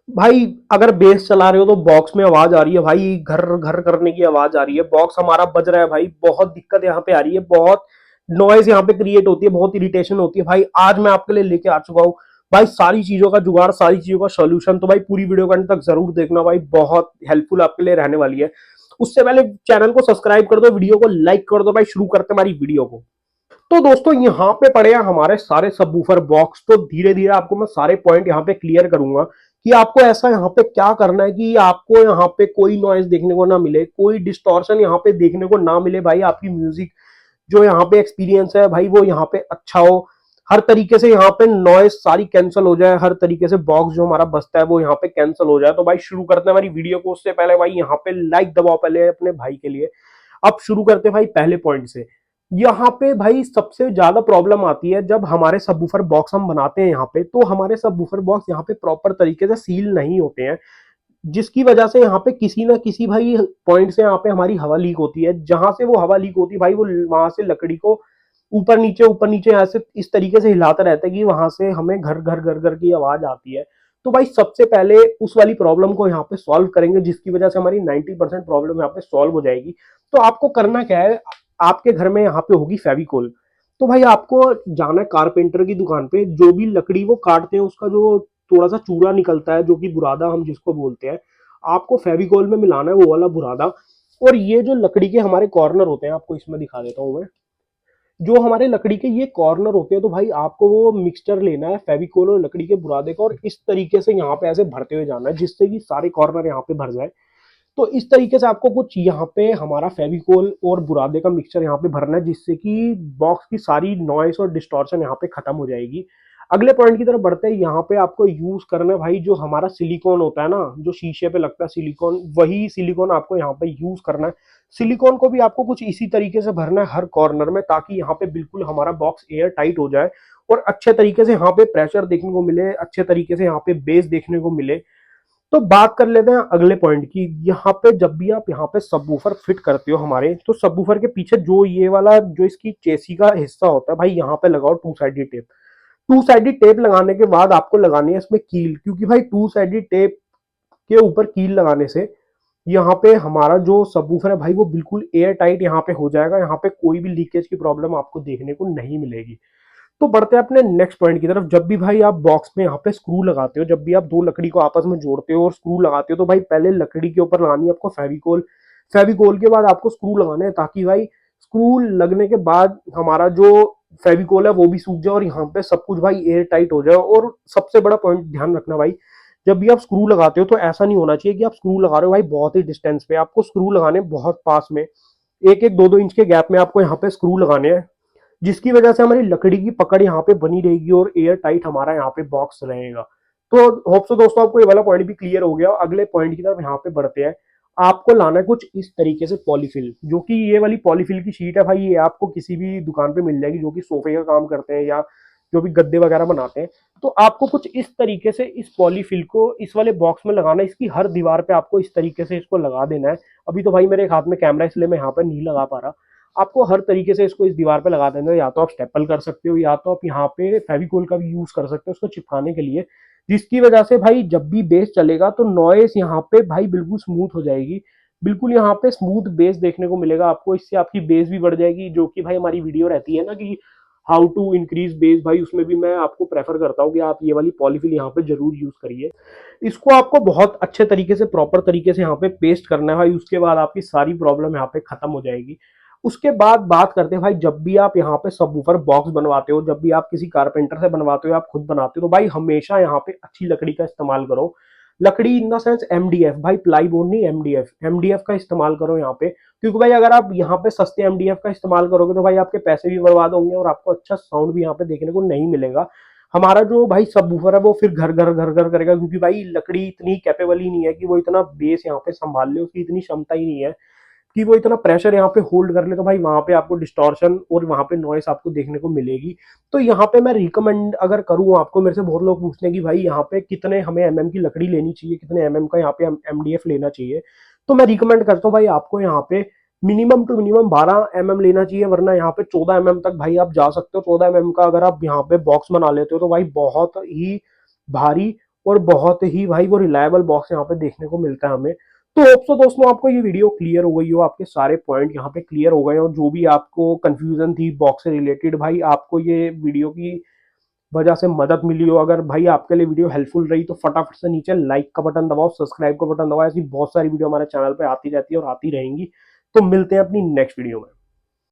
भाई अगर बेस चला रहे हो तो बॉक्स में आवाज आ रही है भाई, घर घर करने की आवाज आ रही है, बॉक्स हमारा बज रहा है भाई, बहुत दिक्कत यहाँ पे आ रही है, बहुत नॉइज यहाँ पे क्रिएट होती है, बहुत इरिटेशन होती है भाई। आज मैं आपके लिए लेके आ चुका हूँ भाई सारी चीजों का जुगाड़, सारी चीजों का सोल्यूशन। तो भाई पूरी वीडियो का अंत तक जरूर देखना भाई, बहुत हेल्पफुल आपके लिए रहने वाली है। उससे पहले चैनल को सब्सक्राइब कर दो, वीडियो को लाइक कर दो भाई। शुरू करते हैं हमारी वीडियो को। तो दोस्तों यहाँ पे पड़े हैं हमारे सारे सबवूफर बॉक्स। तो धीरे धीरे आपको मैं सारे पॉइंट यहाँ पे क्लियर करूंगा कि आपको ऐसा यहाँ पे क्या करना है कि आपको यहाँ पे कोई नॉइज देखने को ना मिले, कोई डिस्टॉर्शन यहाँ पे देखने को ना मिले भाई। आपकी म्यूजिक जो यहाँ पे एक्सपीरियंस है भाई वो यहाँ पे अच्छा हो, हर तरीके से यहाँ पे नॉइज सारी कैंसिल हो जाए, हर तरीके से बॉक्स जो हमारा बजता है वो यहाँ पे कैंसिल हो जाए। तो भाई शुरू करते हैं हमारी वीडियो को। उससे पहले भाई यहाँ पे लाइक दबाओ पहले अपने भाई के लिए। अब शुरू करते हैं भाई पहले पॉइंट से। यहाँ पे भाई सबसे ज्यादा प्रॉब्लम आती है जब हमारे सबवूफर बॉक्स हम बनाते हैं यहाँ पे, तो हमारे सबवूफर बॉक्स यहाँ पे प्रॉपर तरीके से सील नहीं होते हैं, जिसकी वजह से यहाँ पे किसी ना किसी भाई पॉइंट से यहाँ पे हमारी हवा लीक होती है। जहां से वो हवा लीक होती है भाई वो वहां से लकड़ी को ऊपर नीचे ऐसे इस तरीके से हिलाता रहता है कि वहां से हमें घर घर घर घर की आवाज आती है। तो भाई सबसे पहले उस वाली प्रॉब्लम को यहाँ पे सॉल्व करेंगे, जिसकी वजह से हमारी 90% प्रॉब्लम यहाँ पे सॉल्व हो जाएगी। तो आपको करना क्या है, आपके घर में यहाँ पे होगी फेविकोल। तो भाई आपको जाना है कारपेंटर की दुकान पे, जो भी लकड़ी वो काटते हैं उसका जो थोड़ा सा चूरा निकलता है, जो कि बुरादा हम जिसको बोलते हैं, आपको फेविकोल में मिलाना है वो वाला बुरादा। और ये जो लकड़ी के हमारे कॉर्नर होते हैं, आपको इसमें दिखा देता हूँ मैं, जो हमारे लकड़ी के ये कॉर्नर होते हैं, तो भाई आपको वो मिक्सचर लेना है फेविकोल और लकड़ी के बुरादे का, और इस तरीके से यहाँ पे ऐसे भरते हुए जाना है जिससे कि सारे कॉर्नर यहाँ पे भर जाए। तो इस तरीके से आपको कुछ यहाँ पे हमारा फेविकोल और बुरादे का मिक्सचर यहाँ पे भरना है, जिससे कि बॉक्स की सारी नॉइस और डिस्टॉर्शन यहाँ पे खत्म हो जाएगी। अगले पॉइंट की तरफ बढ़ते हैं। यहाँ पे आपको यूज करना है भाई जो हमारा सिलिकॉन होता है ना, जो शीशे पे लगता है सिलिकॉन, वही सिलिकॉन आपको यहाँ पे यूज करना है। सिलिकॉन को भी आपको कुछ इसी तरीके से भरना है हर कॉर्नर में, ताकि यहाँ पे बिल्कुल हमारा बॉक्स एयर टाइट हो जाए और अच्छे तरीके से यहाँ पे प्रेशर देखने को मिले, अच्छे तरीके से यहाँ पे बेस देखने को मिले। तो बात कर लेते हैं अगले पॉइंट की। यहाँ पे जब भी आप यहाँ पे सबवूफर फिट करते हो हमारे, तो सबवूफर के पीछे जो ये वाला जो इसकी चेसी का हिस्सा होता है भाई, यहाँ पे लगाओ two sided tape. Two sided tape लगाने के बाद आपको लगानी है इसमें कील, क्योंकि भाई टू साइडेड टेप के ऊपर कील लगाने से यहाँ पे हमारा जो सबवूफर है भाई वो बिल्कुल एयर टाइट यहाँ पे हो जाएगा, यहाँ पे कोई भी लीकेज की प्रॉब्लम आपको देखने को नहीं मिलेगी। तो बढ़ते हैं अपने नेक्स्ट पॉइंट की तरफ। जब भी भाई आप बॉक्स में यहाँ पे स्क्रू लगाते हो, जब भी आप दो लकड़ी को आपस में जोड़ते हो और स्क्रू लगाते हो, तो भाई पहले लकड़ी के ऊपर लगानी है आपको फेविकोल। फेविकोल के बाद आपको स्क्रू लगाने हैं, ताकि भाई स्क्रू लगने के बाद हमारा जो फेविकोल है वो भी सूख जाए और यहाँ पे सब कुछ भाई एयर टाइट हो जाए। और सबसे बड़ा पॉइंट ध्यान रखना भाई, जब भी आप स्क्रू लगाते हो तो ऐसा नहीं होना चाहिए कि आप स्क्रू लगा रहे हो भाई बहुत ही डिस्टेंस पे, आपको स्क्रू लगाने बहुत पास में, एक एक दो दो इंच के गैप में आपको यहाँ पे स्क्रू लगाने हैं, जिसकी वजह से हमारी लकड़ी की पकड़ यहाँ पे बनी रहेगी और एयर टाइट हमारा यहाँ पे बॉक्स रहेगा। तो होप सो दोस्तों आपको ये वाला पॉइंट भी क्लियर हो गया। अगले पॉइंट की तरफ यहाँ पे बढ़ते हैं। आपको लाना है कुछ इस तरीके से पॉलीफिल, जो कि ये वाली पॉलीफिल की शीट है भाई, ये आपको किसी भी दुकान पे मिल जाएगी जो कि सोफे का काम करते हैं या जो भी गद्दे वगैरह बनाते हैं। तो आपको कुछ इस तरीके से इस पॉलीफिल को इस वाले बॉक्स में लगाना है, इसकी हर दीवार पे आपको इस तरीके से इसको लगा देना है। अभी तो भाई मेरे हाथ में कैमरा इसलिए मैं यहाँ पर नहीं लगा पा रहा। आपको हर तरीके से इसको इस दीवार पे लगा देना है, या तो आप स्टेपल कर सकते हो या तो आप यहाँ पे फेविकोल का भी यूज कर सकते हो उसको चिपकाने के लिए, जिसकी वजह से भाई जब भी बेस चलेगा तो नॉइस यहाँ पे भाई बिल्कुल स्मूथ हो जाएगी, बिल्कुल यहाँ पे स्मूथ बेस देखने को मिलेगा आपको। इससे आपकी बेस भी बढ़ जाएगी, जो कि भाई हमारी वीडियो रहती है ना कि हाउ टू इंक्रीज बेस, भाई उसमें भी मैं आपको प्रेफर करता हूँ कि आप ये वाली पॉलीफिल यहाँ पे जरूर यूज करिए। इसको आपको बहुत अच्छे तरीके से प्रॉपर तरीके से यहाँ पे पेस्ट करना है भाई, उसके बाद आपकी सारी प्रॉब्लम यहाँ पे खत्म हो जाएगी। उसके बाद बात करते हैं भाई, जब भी आप यहाँ पे सबवूफर बॉक्स बनवाते हो, जब भी आप किसी कारपेंटर से बनवाते हो, आप खुद बनाते हो, तो भाई हमेशा यहाँ पे अच्छी लकड़ी का इस्तेमाल करो। लकड़ी इन द सेंस एमडीएफ, भाई प्लाई बोर्ड नहीं, एमडीएफ, एमडीएफ का इस्तेमाल करो यहाँ पे। क्योंकि भाई अगर आप यहाँ पे सस्ते एमडीएफ का इस्तेमाल करोगे तो भाई आपके पैसे भी बर्बाद होंगे और आपको अच्छा साउंड भी यहाँ पे देखने को नहीं मिलेगा। हमारा जो भाई सबवूफर है वो फिर घर घर घर घर करेगा, क्योंकि भाई लकड़ी इतनी कैपेबल ही नहीं है कि वो इतना बेस यहाँ पे संभाल ले, उसकी इतनी क्षमता ही नहीं है कि वो इतना प्रेशर यहाँ पे होल्ड कर ले। तो भाई वहां पे आपको डिस्टॉर्शन और वहां पे नॉइस आपको देखने को मिलेगी। तो यहाँ पे मैं रिकमेंड अगर करूँ आपको, मेरे से बहुत लोग पूछते हैं कि भाई यहाँ पे कितने हमें एमएम की लकड़ी लेनी चाहिए, कितने एमएम का यहाँ पे एमडीएफ लेना चाहिए, तो मैं रिकमेंड करता हूँ भाई आपको यहाँ पे मिनिमम टू मिनिमम 12 एमएम लेना चाहिए, वरना यहाँ पे 14 एमएम तक भाई आप जा सकते हो। 14 एमएम का अगर आप यहाँ पे बॉक्स बना लेते हो तो भाई बहुत ही भारी और बहुत ही भाई वो रिलायबल बॉक्स यहाँ पे देखने को मिलता है हमें। तो होप सो दोस्तों आपको ये वीडियो क्लियर हो गई हो, आपके सारे पॉइंट यहाँ पे क्लियर हो गए हो, जो भी आपको कंफ्यूजन थी बॉक्स से रिलेटेड भाई आपको ये वीडियो की वजह से मदद मिली हो। अगर भाई आपके लिए वीडियो हेल्पफुल रही तो फटाफट से नीचे लाइक का बटन दबाओ, सब्सक्राइब का बटन दबाओ, ऐसी बहुत सारी वीडियो हमारे चैनल पे आती रहती है और आती रहेंगी। तो मिलते हैं अपनी नेक्स्ट वीडियो में।